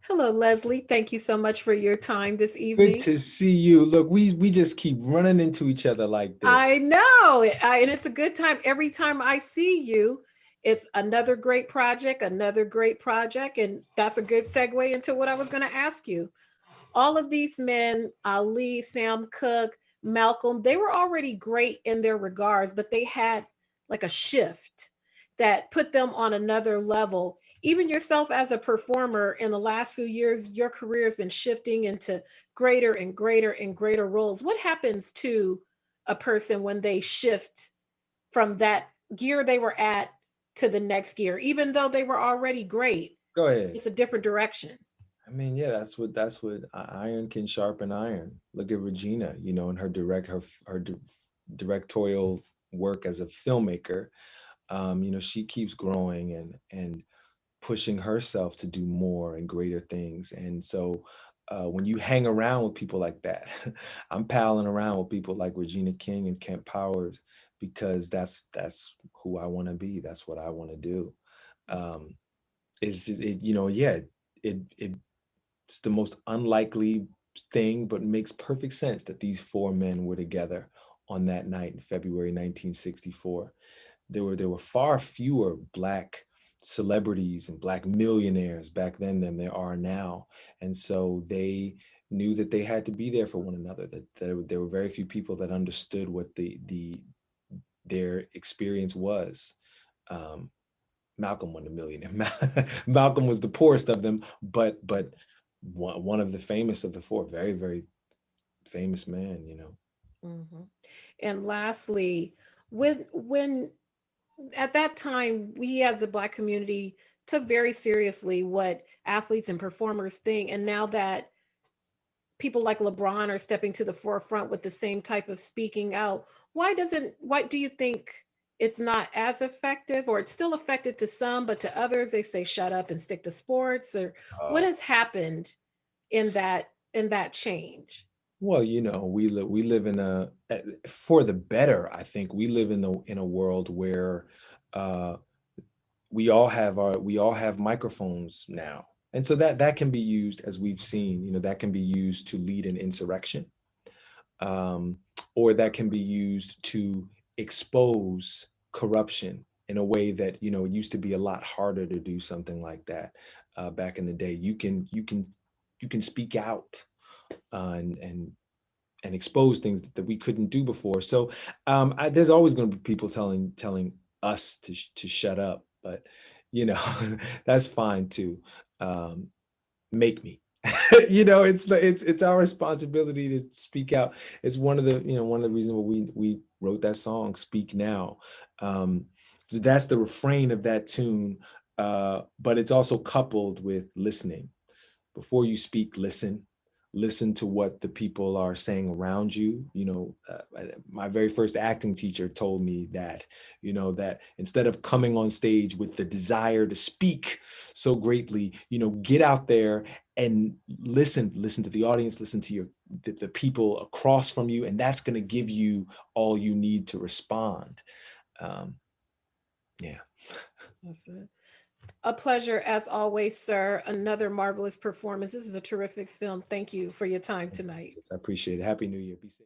Hello, Leslie. Thank you so much for your time this Good evening. to see you. Look, we just keep running into each other like this. I know, and it's a good time. Every time I see you, it's another great project, another great project. And that's a good segue into what I was going to ask you. All of these men, Ali, Sam Cooke, Malcolm, they were already great in their regards, but they had like a shift that put them on another level. Even yourself as a performer in the last few years, your career has been shifting into greater and greater and greater roles. What happens to a person when they shift from that gear they were at to the next gear, even though they were already great? Go ahead. It's a different direction. I mean, yeah, that's what iron can sharpen iron. Look at Regina, and her directorial work as a filmmaker. She keeps growing and pushing herself to do more and greater things. And so when you hang around with people like that, I'm palling around with people like Regina King and Kent Powers because that's who I want to be. That's what I want to do. Um, it's just, yeah, it's the most unlikely thing, but it makes perfect sense that these four men were together on that night in February 1964. There were far fewer black celebrities and black millionaires back then than there are now, and so they knew that they had to be there for one another. That there were very few people that understood what their experience was. Um, Malcolm wasn't a millionaire. Malcolm was the poorest of them, but one of the famous of the four, very very famous man. Mhm. And lastly, when at that time we as a Black community took very seriously what athletes and performers think, and now that people like LeBron are stepping to the forefront with the same type of speaking out, why do you think it's not as effective, or it's still effective to some, but to others they say shut up and stick to sports? Or what Uh, has happened in that change? well, we live for the better. I think we live in a world where uh, we all have microphones now, and so that can be used, as we've seen. That can be used to lead an insurrection, um, or that can be used to expose corruption in a way that it used to be a lot harder to do something like that back in the day. You can speak out and expose things that we couldn't do before. So there's always going to be people telling us to shut up, but that's fine too. Um, Make me. It's our responsibility to speak out. It's one of the reasons why we wrote that song, "Speak Now." Um, so that's the refrain of that tune, but it's also coupled with listening. Before you speak, listen to what the people are saying around you. My very first acting teacher told me that instead of coming on stage with the desire to speak so greatly, get out there and listen to the audience, listen to the people across from you, and that's going to give you all you need to respond. um, yeah. That's it. A pleasure as always, sir. Another marvelous performance. This is a terrific film. Thank you for your time tonight. I appreciate it. Happy New Year. Be safe.